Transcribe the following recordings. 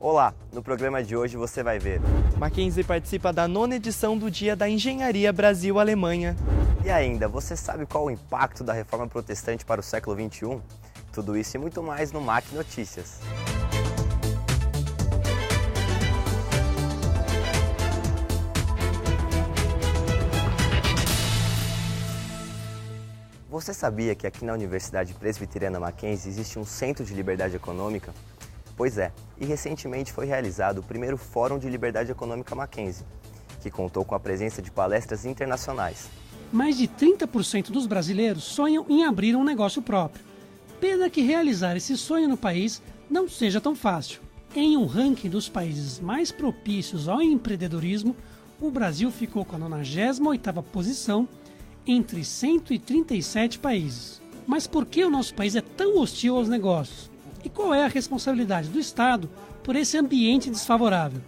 Olá, no programa de hoje você vai ver. Mackenzie participa da 9ª edição do Dia da Engenharia Brasil-Alemanha. E ainda, você sabe qual o impacto da reforma protestante para o século XXI? Tudo isso e muito mais no MAC Notícias. Você sabia que aqui na Universidade Presbiteriana Mackenzie existe um Centro de Liberdade Econômica? Pois é, e recentemente foi realizado o primeiro Fórum de Liberdade Econômica Mackenzie, que contou com a presença de palestras internacionais. Mais de 30% dos brasileiros sonham em abrir um negócio próprio. Pena que realizar esse sonho no país não seja tão fácil. Em um ranking dos países mais propícios ao empreendedorismo, o Brasil ficou com a 98ª posição entre 137 países. Mas por que o nosso país é tão hostil aos negócios? E qual é a responsabilidade do Estado por esse ambiente desfavorável?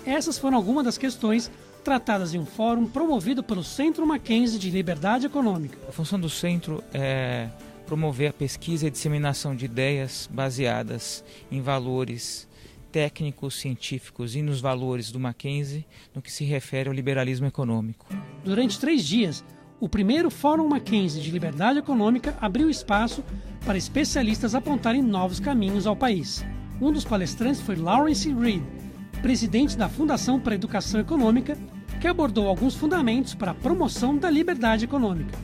Essas foram algumas das questões tratadas em um fórum promovido pelo Centro Mackenzie de Liberdade Econômica. A função do centro é promover a pesquisa e disseminação de ideias baseadas em valores técnicos, científicos e nos valores do Mackenzie no que se refere ao liberalismo econômico. Durante 3 dias, o primeiro Fórum Mackenzie de Liberdade Econômica abriu espaço para especialistas apontarem novos caminhos ao país. Um dos palestrantes foi Lawrence Reed, presidente da Fundação para a Educação Econômica, que abordou alguns fundamentos para a promoção da liberdade econômica.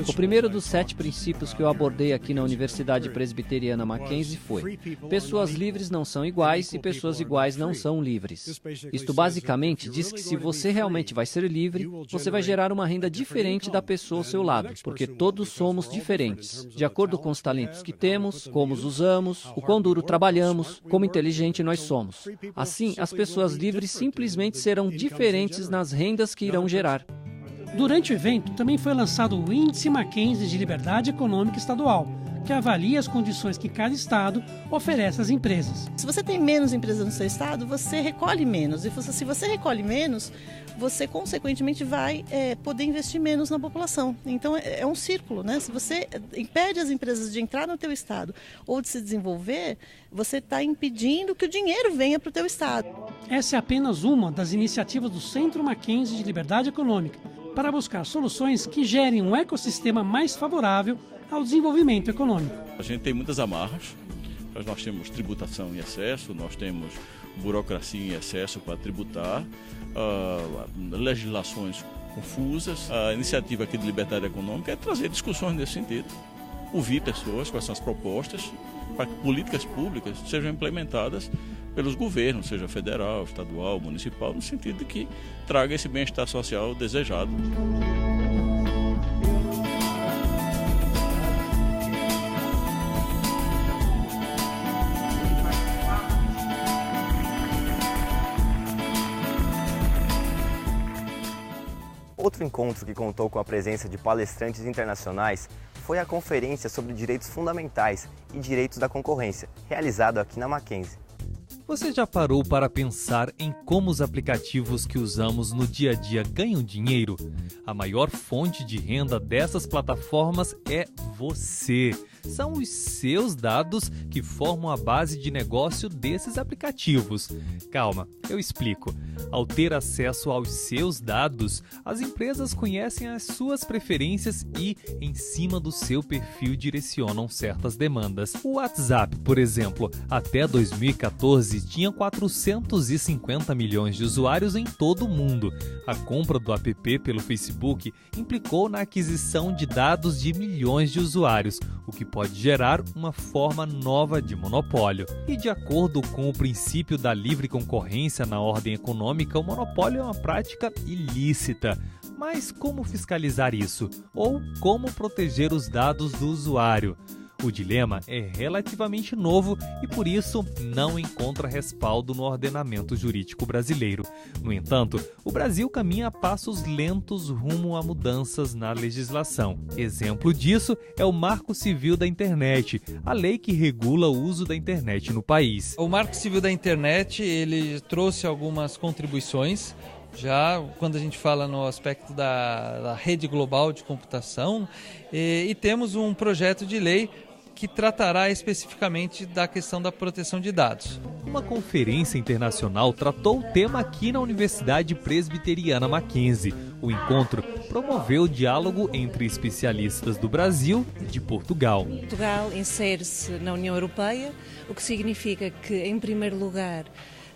O primeiro dos 7 princípios que eu abordei aqui na Universidade Presbiteriana Mackenzie foi: pessoas livres não são iguais e pessoas iguais não são livres. Isto basicamente diz que se você realmente vai ser livre, você vai gerar uma renda diferente da pessoa ao seu lado, porque todos somos diferentes, de acordo com os talentos que temos, como os usamos, o quão duro trabalhamos, como inteligente nós somos. Assim, as pessoas livres simplesmente serão diferentes nas rendas que irão gerar. Durante o evento, também foi lançado o Índice Mackenzie de Liberdade Econômica Estadual, que avalia as condições que cada estado oferece às empresas. Se você tem menos empresas no seu estado, você recolhe menos. E se você recolhe menos, você consequentemente vai poder investir menos na população. Então é um círculo, né? Se você impede as empresas de entrar no teu estado ou de se desenvolver, você está impedindo que o dinheiro venha para o teu estado. Essa é apenas uma das iniciativas do Centro Mackenzie de Liberdade Econômica, para buscar soluções que gerem um ecossistema mais favorável ao desenvolvimento econômico. A gente tem muitas amarras, nós temos tributação em excesso, nós temos burocracia em excesso para tributar, legislações confusas. A iniciativa aqui de liberdade econômica é trazer discussões nesse sentido, ouvir pessoas, quais são as propostas, para que políticas públicas sejam implementadas pelos governos, seja federal, estadual, municipal, no sentido de que traga esse bem-estar social desejado. Outro encontro que contou com a presença de palestrantes internacionais foi a Conferência sobre Direitos Fundamentais e Direitos da Concorrência, realizado aqui na Mackenzie. Você já parou para pensar em como os aplicativos que usamos no dia a dia ganham dinheiro? A maior fonte de renda dessas plataformas é você. São os seus dados que formam a base de negócio desses aplicativos. Calma, eu explico. Ao ter acesso aos seus dados, as empresas conhecem as suas preferências e, em cima do seu perfil, direcionam certas demandas. O WhatsApp, por exemplo, até 2014 tinha 450 milhões de usuários em todo o mundo. A compra do app pelo Facebook implicou na aquisição de dados de milhões de usuários, o que pode gerar uma forma nova de monopólio. E de acordo com o princípio da livre concorrência na ordem econômica, o monopólio é uma prática ilícita. Mas como fiscalizar isso? Ou como proteger os dados do usuário? O dilema é relativamente novo e, por isso, não encontra respaldo no ordenamento jurídico brasileiro. No entanto, o Brasil caminha a passos lentos rumo a mudanças na legislação. Exemplo disso é o Marco Civil da Internet, a lei que regula o uso da internet no país. O Marco Civil da Internet, ele trouxe algumas contribuições. Já quando a gente fala no aspecto da rede global de computação, e temos um projeto de lei que tratará especificamente da questão da proteção de dados. Uma conferência internacional tratou o tema aqui na Universidade Presbiteriana Mackenzie. O encontro promoveu o diálogo entre especialistas do Brasil e de Portugal. Portugal insere-se na União Europeia, o que significa que, em primeiro lugar,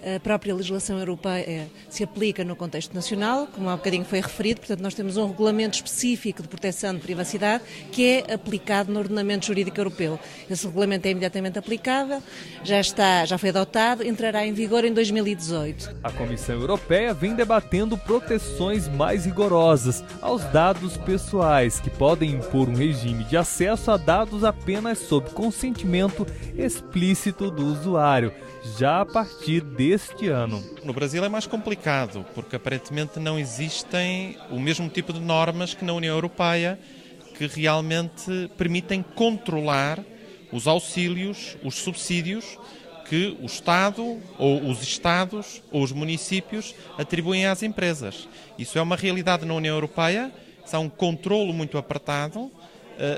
a própria legislação europeia se aplica no contexto nacional, como há bocadinho foi referido, portanto nós temos um regulamento específico de proteção de privacidade que é aplicado no ordenamento jurídico europeu. Esse regulamento é imediatamente aplicável, já foi adotado, entrará em vigor em 2018. A Comissão Europeia vem debatendo proteções mais rigorosas aos dados pessoais, que podem impor um regime de acesso a dados apenas sob consentimento explícito do usuário, já a partir deste ano. No Brasil é mais complicado, porque aparentemente não existem o mesmo tipo de normas que na União Europeia, que realmente permitem controlar os auxílios, os subsídios que o Estado, ou os Estados, ou os municípios atribuem às empresas. Isso é uma realidade na União Europeia, há um controlo muito apertado,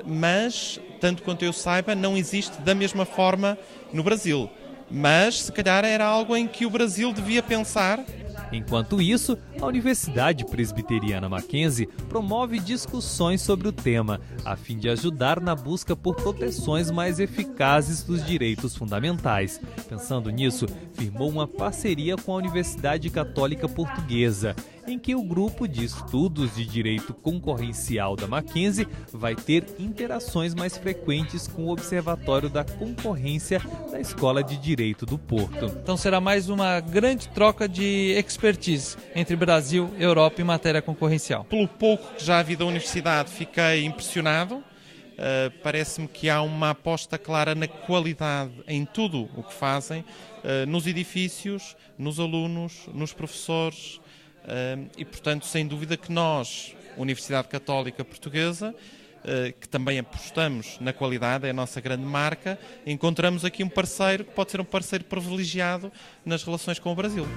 mas, tanto quanto eu saiba, não existe da mesma forma no Brasil. Mas, se calhar, era algo em que o Brasil devia pensar. Enquanto isso, a Universidade Presbiteriana Mackenzie promove discussões sobre o tema, a fim de ajudar na busca por proteções mais eficazes dos direitos fundamentais. Pensando nisso, firmou uma parceria com a Universidade Católica Portuguesa, em que o grupo de estudos de direito concorrencial da Mackenzie vai ter interações mais frequentes com o Observatório da Concorrência da Escola de Direito do Porto. Então será mais uma grande troca de expertise entre Brasil e Europa em matéria concorrencial. Pelo pouco que já vi da universidade, fiquei impressionado. Parece-me que há uma aposta clara na qualidade em tudo o que fazem, nos edifícios, nos alunos, nos professores. E, portanto, sem dúvida que nós, Universidade Católica Portuguesa, que também apostamos na qualidade, é a nossa grande marca, encontramos aqui um parceiro que pode ser um parceiro privilegiado nas relações com o Brasil.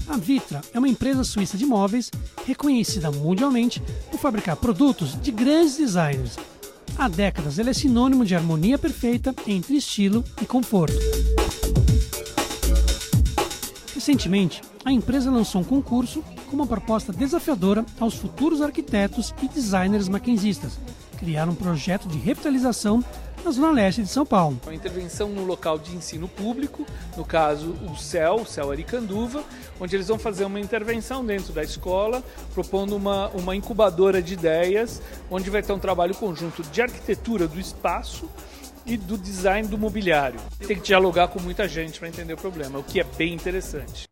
A Vitra é uma empresa suíça de móveis reconhecida mundialmente por fabricar produtos de grandes designers. Há décadas ela é sinônimo de harmonia perfeita entre estilo e conforto. Recentemente, a empresa lançou um concurso com uma proposta desafiadora aos futuros arquitetos e designers mackenzistas. Criar um projeto de revitalização na Zona Leste de São Paulo. Uma intervenção no local de ensino público, no caso o CEL Aricanduva, onde eles vão fazer uma intervenção dentro da escola, propondo uma incubadora de ideias, onde vai ter um trabalho conjunto de arquitetura do espaço e do design do mobiliário. Tem que dialogar com muita gente para entender o problema, o que é bem interessante.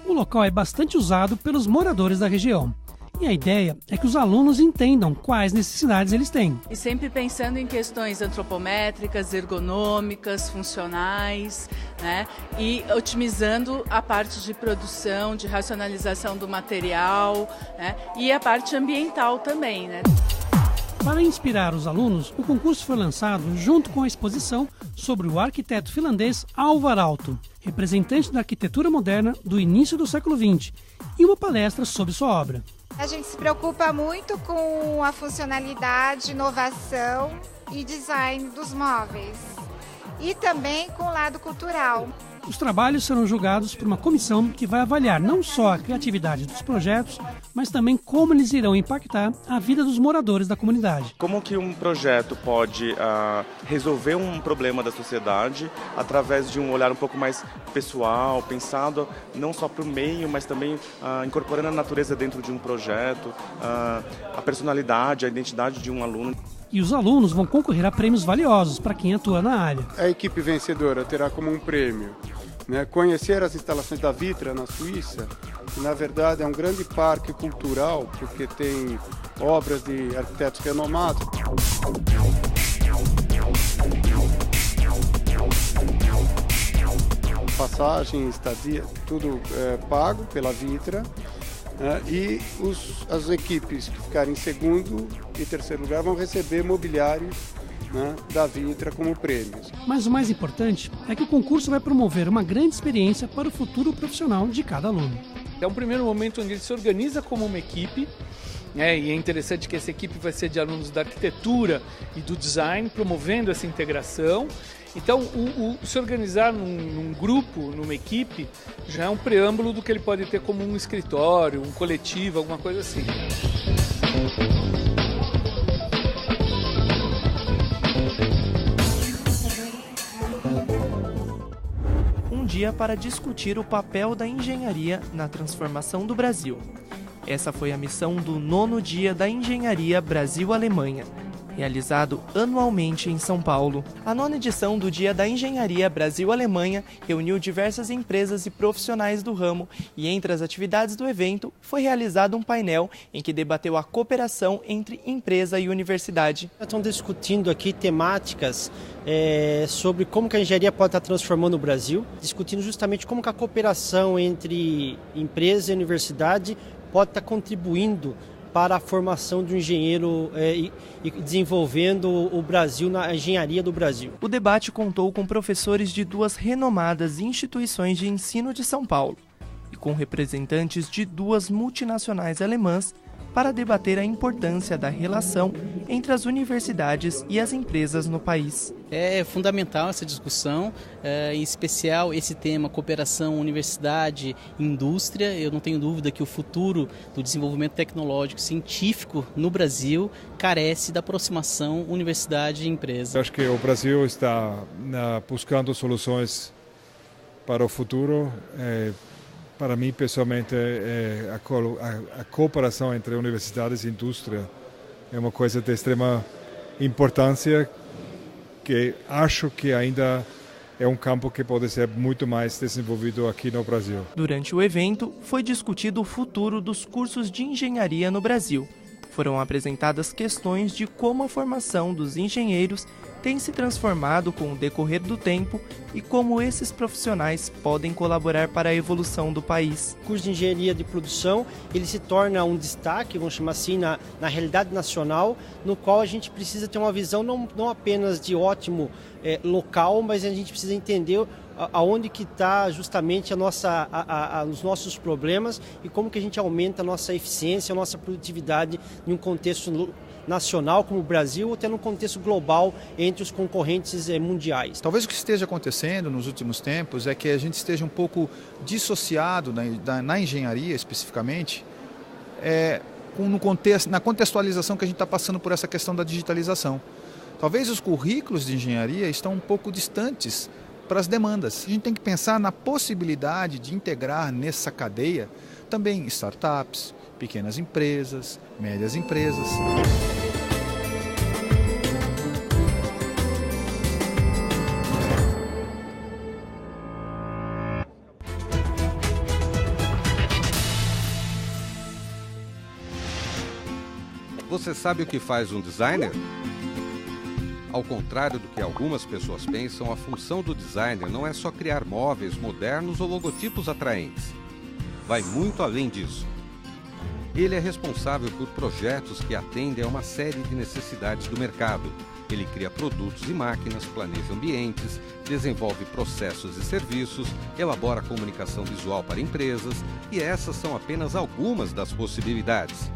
O local é bastante usado pelos moradores da região. E a ideia é que os alunos entendam quais necessidades eles têm. E sempre pensando em questões antropométricas, ergonômicas, funcionais, né? E otimizando a parte de produção, de racionalização do material, né? E a parte ambiental também, né? Para inspirar os alunos, o concurso foi lançado junto com a exposição sobre o arquiteto finlandês Alvar Aalto, representante da arquitetura moderna do início do século XX, e uma palestra sobre sua obra. A gente se preocupa muito com a funcionalidade, inovação e design dos móveis. E também com o lado cultural. Os trabalhos serão julgados por uma comissão que vai avaliar não só a criatividade dos projetos, mas também como eles irão impactar a vida dos moradores da comunidade. Como que um projeto pode resolver um problema da sociedade através de um olhar um pouco mais pessoal, pensado não só para o meio, mas também incorporando a natureza dentro de um projeto, a personalidade, a identidade de um aluno. E os alunos vão concorrer a prêmios valiosos para quem atua na área. A equipe vencedora terá como um prêmio, né, conhecer as instalações da Vitra na Suíça, que na verdade é um grande parque cultural, porque tem obras de arquitetos renomados. Passagem, estadia, tudo pago pela Vitra. E as equipes que ficarem em segundo e terceiro lugar vão receber mobiliários né, da Vitra como prêmios. Mas o mais importante é que o concurso vai promover uma grande experiência para o futuro profissional de cada aluno. É um primeiro momento onde ele se organiza como uma equipe, e é interessante que essa equipe vai ser de alunos da arquitetura e do design, promovendo essa integração. Então, se organizar num grupo, numa equipe, já é um preâmbulo do que ele pode ter como um escritório, um coletivo, alguma coisa assim. Um dia para discutir o papel da engenharia na transformação do Brasil. Essa foi a missão do 9º Dia da Engenharia Brasil-Alemanha, realizado anualmente em São Paulo. A 9ª edição do Dia da Engenharia Brasil-Alemanha reuniu diversas empresas e profissionais do ramo e entre as atividades do evento foi realizado um painel em que debateu a cooperação entre empresa e universidade. Estão discutindo aqui temáticas sobre como que a engenharia pode estar transformando o Brasil, discutindo justamente como que a cooperação entre empresa e universidade pode estar contribuindo para a formação de um engenheiro e desenvolvendo o Brasil na engenharia do Brasil. O debate contou com professores de 2 renomadas instituições de ensino de São Paulo e com representantes de 2 multinacionais alemãs para debater a importância da relação entre as universidades e as empresas no país. É fundamental essa discussão, em especial esse tema cooperação, universidade, indústria. Eu não tenho dúvida que o futuro do desenvolvimento tecnológico científico no Brasil carece da aproximação universidade e empresa. Eu acho que o Brasil está buscando soluções para o futuro. Para mim, pessoalmente, a cooperação entre universidades e indústria é uma coisa de extrema importância que acho que ainda é um campo que pode ser muito mais desenvolvido aqui no Brasil. Durante o evento, foi discutido o futuro dos cursos de engenharia no Brasil. Foram apresentadas questões de como a formação dos engenheiros tem se transformado com o decorrer do tempo e como esses profissionais podem colaborar para a evolução do país. O curso de engenharia de produção ele se torna um destaque, vamos chamar assim, na realidade nacional, no qual a gente precisa ter uma visão não apenas de ótimo local, mas a gente precisa entender aonde que está justamente os nossos problemas e como que a gente aumenta a nossa eficiência, a nossa produtividade em um contexto nacional como o Brasil ou até num contexto global entre os concorrentes mundiais. Talvez o que esteja acontecendo nos últimos tempos é que a gente esteja um pouco dissociado na engenharia especificamente, na contextualização que a gente está passando por essa questão da digitalização. Talvez os currículos de engenharia estão um pouco distantes para as demandas. A gente tem que pensar na possibilidade de integrar nessa cadeia também startups, pequenas empresas, médias empresas. Você sabe o que faz um designer? Ao contrário do que algumas pessoas pensam, a função do designer não é só criar móveis modernos ou logotipos atraentes. Vai muito além disso. Ele é responsável por projetos que atendem a uma série de necessidades do mercado. Ele cria produtos e máquinas, planeja ambientes, desenvolve processos e serviços, elabora comunicação visual para empresas, e essas são apenas algumas das possibilidades.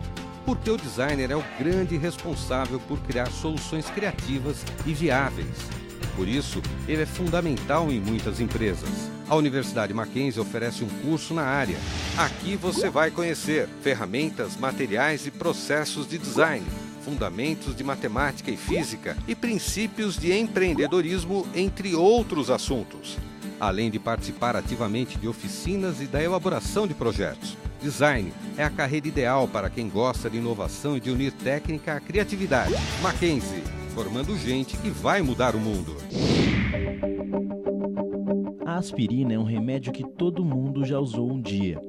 Porque o designer é o grande responsável por criar soluções criativas e viáveis. Por isso, ele é fundamental em muitas empresas. A Universidade Mackenzie oferece um curso na área. Aqui você vai conhecer ferramentas, materiais e processos de design, fundamentos de matemática e física e princípios de empreendedorismo, entre outros assuntos. Além de participar ativamente de oficinas e da elaboração de projetos. Design é a carreira ideal para quem gosta de inovação e de unir técnica à criatividade. Mackenzie, formando gente que vai mudar o mundo. A aspirina é um remédio que todo mundo já usou um dia.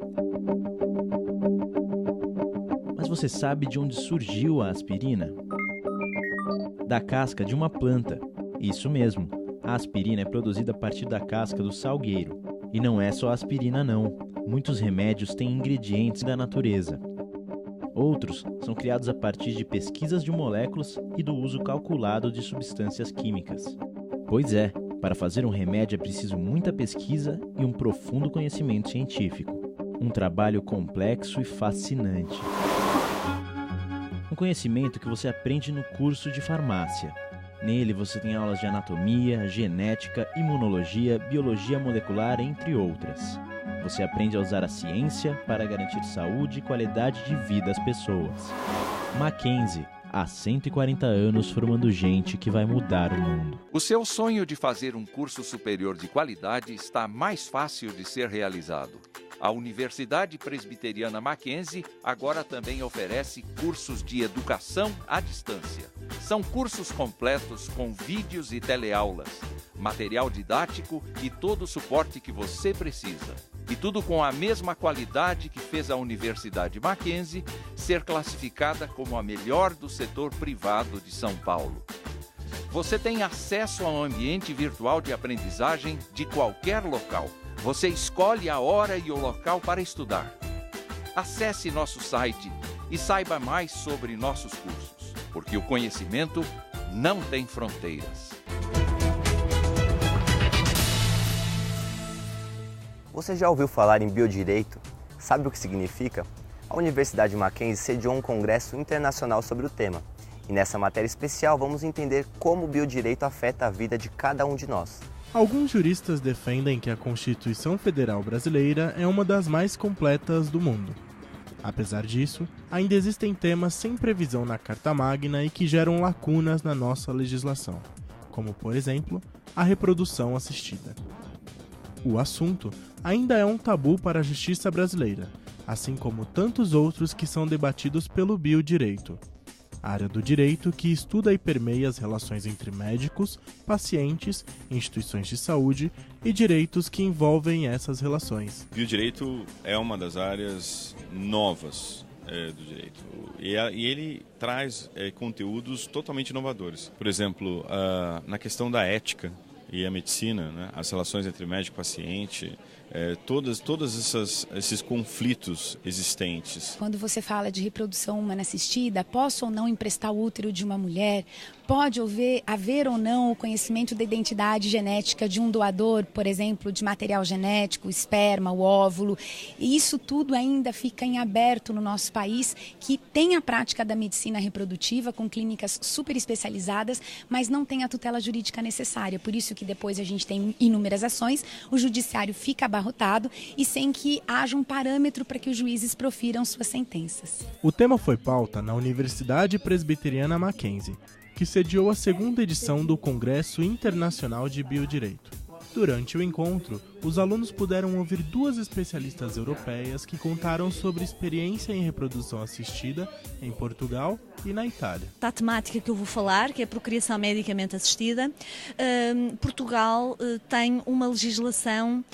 Mas você sabe de onde surgiu a aspirina? Da casca de uma planta. Isso mesmo, a aspirina é produzida a partir da casca do salgueiro. E não é só a aspirina não. Muitos remédios têm ingredientes da natureza. Outros são criados a partir de pesquisas de moléculas e do uso calculado de substâncias químicas. Pois é, para fazer um remédio é preciso muita pesquisa e um profundo conhecimento científico. Um trabalho complexo e fascinante. Um conhecimento que você aprende no curso de farmácia. Nele você tem aulas de anatomia, genética, imunologia, biologia molecular, entre outras. Você aprende a usar a ciência para garantir saúde e qualidade de vida às pessoas. Mackenzie, há 140 anos formando gente que vai mudar o mundo. O seu sonho de fazer um curso superior de qualidade está mais fácil de ser realizado. A Universidade Presbiteriana Mackenzie agora também oferece cursos de educação à distância. São cursos completos com vídeos e teleaulas, material didático e todo o suporte que você precisa. E tudo com a mesma qualidade que fez a Universidade Mackenzie ser classificada como a melhor do setor privado de São Paulo. Você tem acesso a um ambiente virtual de aprendizagem de qualquer local. Você escolhe a hora e o local para estudar. Acesse nosso site e saiba mais sobre nossos cursos, porque o conhecimento não tem fronteiras. Você já ouviu falar em biodireito? Sabe o que significa? A Universidade Mackenzie sediou um congresso internacional sobre o tema. E nessa matéria especial vamos entender como o biodireito afeta a vida de cada um de nós. Alguns juristas defendem que a Constituição Federal Brasileira é uma das mais completas do mundo. Apesar disso, ainda existem temas sem previsão na Carta Magna e que geram lacunas na nossa legislação, como, por exemplo, a reprodução assistida. O assunto ainda é um tabu para a justiça brasileira, assim como tantos outros que são debatidos pelo biodireito, a área do direito que estuda e permeia as relações entre médicos, pacientes, instituições de saúde e direitos que envolvem essas relações. Biodireito é uma das áreas novas do direito e ele traz conteúdos totalmente inovadores. Por exemplo, na questão da ética e a medicina, né? As relações entre médico e paciente, todos esses conflitos existentes. Quando você fala de reprodução humana assistida, posso ou não emprestar o útero de uma mulher? Pode haver ou não o conhecimento da identidade genética de um doador, por exemplo, de material genético, o esperma, o óvulo. E isso tudo ainda fica em aberto no nosso país, que tem a prática da medicina reprodutiva com clínicas super especializadas, mas não tem a tutela jurídica necessária. Por isso que depois a gente tem inúmeras ações, o judiciário fica abarrotado e sem que haja um parâmetro para que os juízes profiram suas sentenças. O tema foi pauta na Universidade Presbiteriana Mackenzie, que sediou a segunda edição do Congresso Internacional de Biodireito. Durante o encontro, os alunos puderam ouvir duas especialistas europeias que contaram sobre experiência em reprodução assistida em Portugal e na Itália. A temática que eu vou falar, que é a procriação medicamente assistida, Portugal tem uma legislação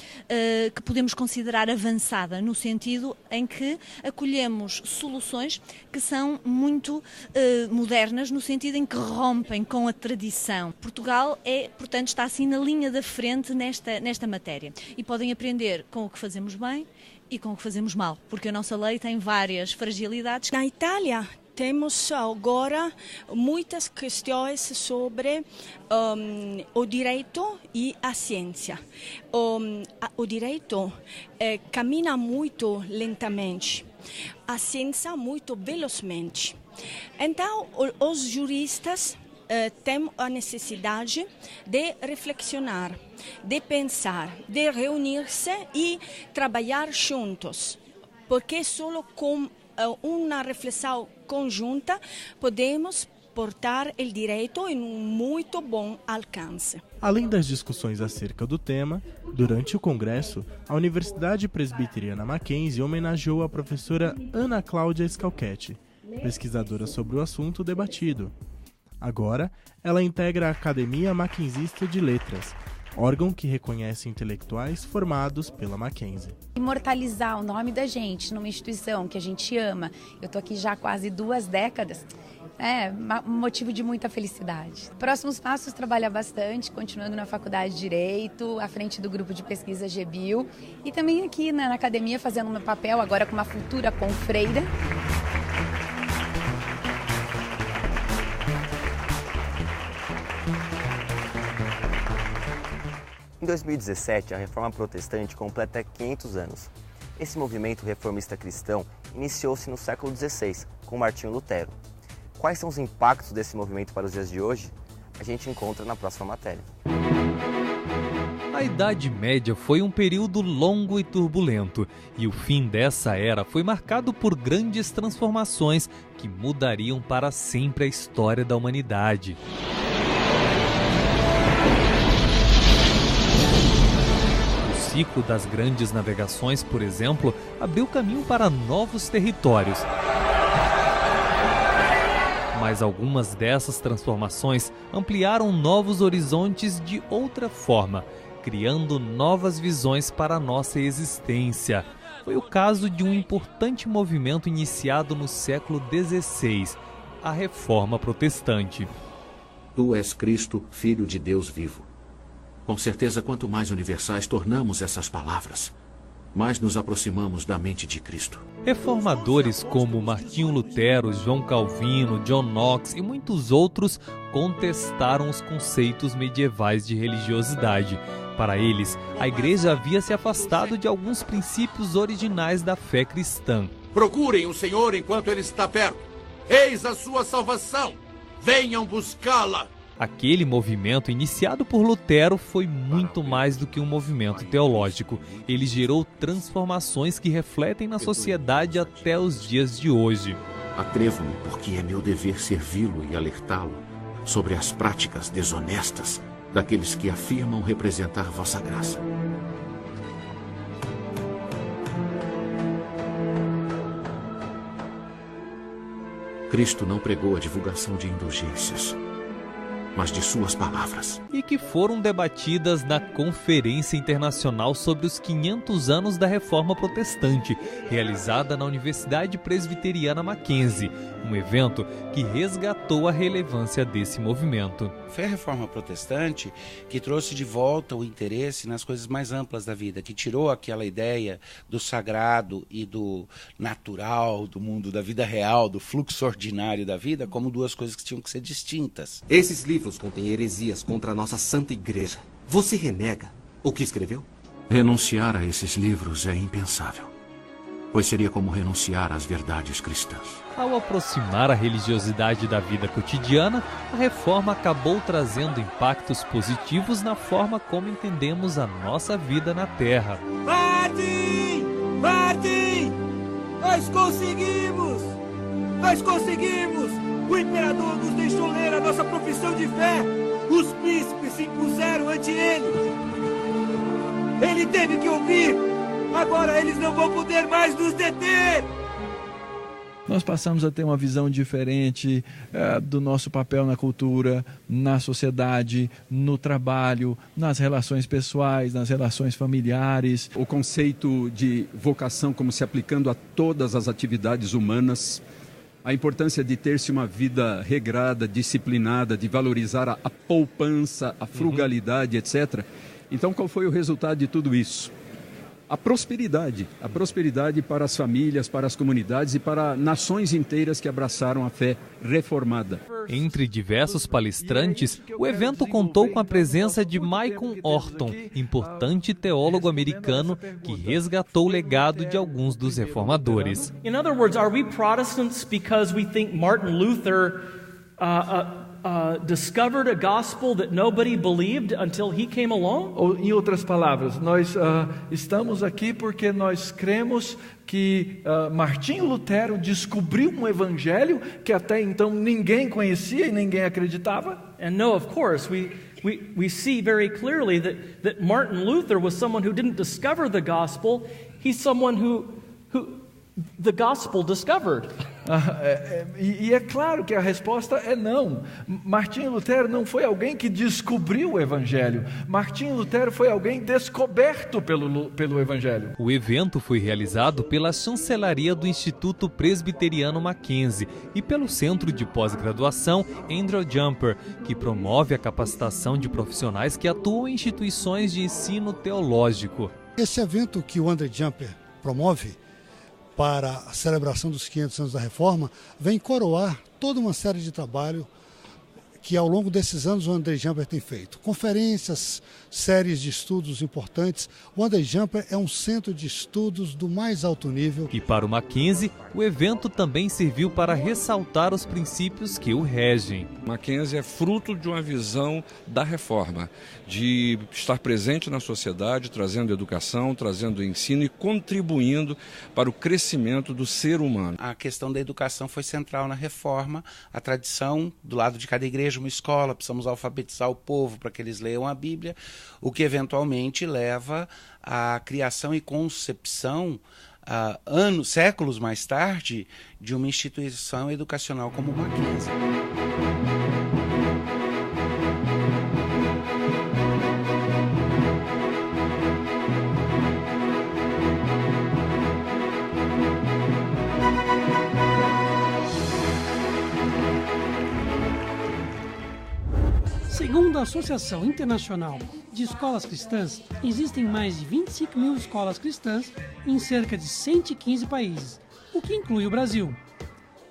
que podemos considerar avançada, no sentido em que acolhemos soluções que são muito modernas, no sentido em que rompem com a tradição. Portugal portanto, está assim na linha da frente nesta matéria. E podem aprender com o que fazemos bem e com o que fazemos mal, porque a nossa lei tem várias fragilidades. Na Itália temos agora muitas questões sobre o direito e a ciência. O direito caminha muito lentamente, a ciência muito velozmente. Então, os juristas têm a necessidade de reflexionar, de pensar, de reunir-se e trabalhar juntos, porque só com uma reflexão conjunta podemos portar o direito em um muito bom alcance. Além das discussões acerca do tema, durante o congresso, a Universidade Presbiteriana Mackenzie homenageou a professora Ana Cláudia Scalchetti, pesquisadora sobre o assunto debatido. Agora, ela integra a Academia Mackenzista de Letras, órgão que reconhece intelectuais formados pela Mackenzie. Imortalizar o nome da gente numa instituição que a gente ama, eu estou aqui já há quase 2 décadas, é um motivo de muita felicidade. Próximos passos, trabalhar bastante, continuando na Faculdade de Direito, à frente do grupo de pesquisa GBIL e também aqui na academia fazendo meu papel agora com uma futura confreira. Em 2017, a Reforma Protestante completa 500 anos. Esse movimento reformista cristão iniciou-se no século XVI, com Martinho Lutero. Quais são os impactos desse movimento para os dias de hoje? A gente encontra na próxima matéria. A Idade Média foi um período longo e turbulento, e o fim dessa era foi marcado por grandes transformações que mudariam para sempre a história da humanidade. O ciclo das grandes navegações, por exemplo, abriu caminho para novos territórios. Mas algumas dessas transformações ampliaram novos horizontes de outra forma, criando novas visões para a nossa existência. Foi o caso de um importante movimento iniciado no século XVI, a Reforma Protestante. Tu és Cristo, Filho de Deus vivo. Com certeza, quanto mais universais tornamos essas palavras, mais nos aproximamos da mente de Cristo. Reformadores como Martinho Lutero, João Calvino, John Knox e muitos outros contestaram os conceitos medievais de religiosidade. Para eles, a Igreja havia se afastado de alguns princípios originais da fé cristã. Procurem o Senhor enquanto Ele está perto. Eis a sua salvação. Venham buscá-la. Aquele movimento iniciado por Lutero foi muito mais do que um movimento teológico. Ele gerou transformações que refletem na sociedade até os dias de hoje. Atrevo-me porque é meu dever servi-lo e alertá-lo sobre as práticas desonestas daqueles que afirmam representar vossa graça. Cristo não pregou a divulgação de indulgências, mas de suas palavras. E que foram debatidas na Conferência Internacional sobre os 500 anos da Reforma Protestante, realizada na Universidade Presbiteriana Mackenzie, um evento que resgatou a relevância desse movimento. Foi a Reforma Protestante que trouxe de volta o interesse nas coisas mais amplas da vida, que tirou aquela ideia do sagrado e do natural, do mundo da vida real, do fluxo ordinário da vida, como duas coisas que tinham que ser distintas. Esses livros contêm heresias contra a nossa Santa Igreja. Você renega o que escreveu? Renunciar a esses livros é impensável, pois seria como renunciar às verdades cristãs. Ao aproximar a religiosidade da vida cotidiana, a reforma acabou trazendo impactos positivos na forma como entendemos a nossa vida na Terra. Martin! Martin! Nós conseguimos! Nós conseguimos! O imperador nos deixou ler a nossa profissão de fé. Os príncipes se impuseram ante ele. Ele teve que ouvir. Agora eles não vão poder mais nos deter. Nós passamos a ter uma visão diferente do nosso papel na cultura, na sociedade, no trabalho, nas relações pessoais, nas relações familiares. O conceito de vocação como se aplicando a todas as atividades humanas. A importância de ter-se uma vida regrada, disciplinada, de valorizar a poupança, a frugalidade, etc. Então, qual foi o resultado de tudo isso? A prosperidade para as famílias, para as comunidades e para nações inteiras que abraçaram a fé reformada. Entre diversos palestrantes, o evento contou com a presença de Michael Horton, importante teólogo americano que resgatou o legado de alguns dos reformadores. In other words, are we Protestants because we think Martin Luther discovered a gospel that nobody believed until he came along? Ou, em outras palavras, nós estamos aqui porque nós cremos que Martinho Lutero descobriu um evangelho que até então ninguém conhecia e ninguém acreditava? And no, of course, we see very clearly that Martin Luther was someone who didn't discover the gospel. He's someone who the gospel discovered. E é claro que a resposta é não. Martinho Lutero não foi alguém que descobriu o Evangelho. Martinho Lutero foi alguém descoberto pelo Evangelho. O evento foi realizado pela chancelaria do Instituto Presbiteriano Mackenzie e pelo Centro de Pós-Graduação Andrew Jumper, que promove a capacitação de profissionais que atuam em instituições de ensino teológico. Esse evento que o Andrew Jumper promove para a celebração dos 500 anos da Reforma, vem coroar toda uma série de trabalho que ao longo desses anos o André Jumper tem feito. Conferências, séries de estudos importantes. O André Jumper é um centro de estudos do mais alto nível. E para o Mackenzie, o evento também serviu para ressaltar os princípios que o regem. Mackenzie é fruto de uma visão da reforma, de estar presente na sociedade, trazendo educação, trazendo ensino e contribuindo para o crescimento do ser humano. A questão da educação foi central na reforma, a tradição do lado de cada igreja, uma escola, precisamos alfabetizar o povo para que eles leiam a Bíblia, o que eventualmente leva à criação e concepção, séculos mais tarde, de uma instituição educacional como o Mackenzie. Segundo a Associação Internacional de Escolas Cristãs, existem mais de 25 mil escolas cristãs em cerca de 115 países, o que inclui o Brasil.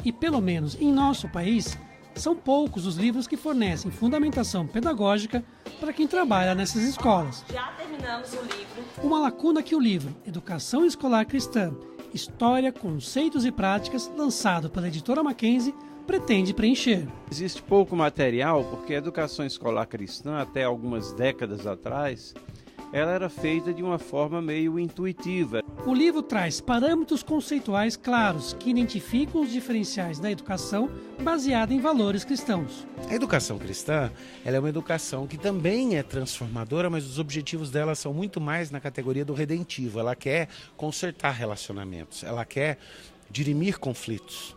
E pelo menos em nosso país, são poucos os livros que fornecem fundamentação pedagógica para quem trabalha nessas escolas. Já terminamos o livro. Uma lacuna que o livro Educação Escolar Cristã, História, Conceitos e Práticas, lançado pela editora Mackenzie, pretende preencher. Existe pouco material porque a educação escolar cristã, até algumas décadas atrás, ela era feita de uma forma meio intuitiva. O livro traz parâmetros conceituais claros que identificam os diferenciais da educação baseada em valores cristãos. A educação cristã, ela é uma educação que também é transformadora, mas os objetivos dela são muito mais na categoria do redentivo. Ela quer consertar relacionamentos, ela quer dirimir conflitos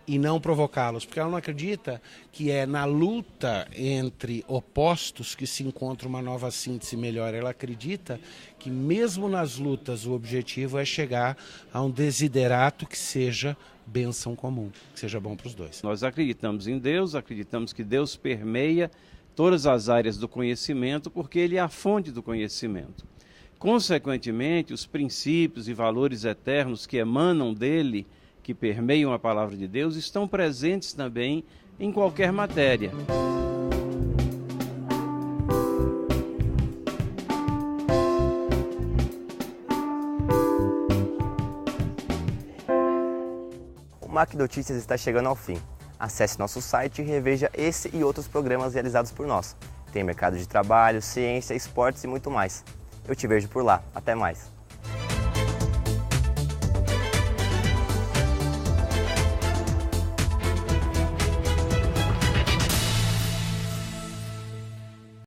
e não provocá-los, porque ela não acredita que é na luta entre opostos que se encontra uma nova síntese melhor. Ela acredita que mesmo nas lutas o objetivo é chegar a um desiderato que seja bênção comum, que seja bom para os dois. Nós acreditamos em Deus, acreditamos que Deus permeia todas as áreas do conhecimento, porque Ele é a fonte do conhecimento. Consequentemente, os princípios e valores eternos que emanam dele, que permeiam a palavra de Deus, estão presentes também em qualquer matéria. O Mac Notícias está chegando ao fim. Acesse nosso site e reveja esse e outros programas realizados por nós. Tem mercado de trabalho, ciência, esportes e muito mais. Eu te vejo por lá. Até mais.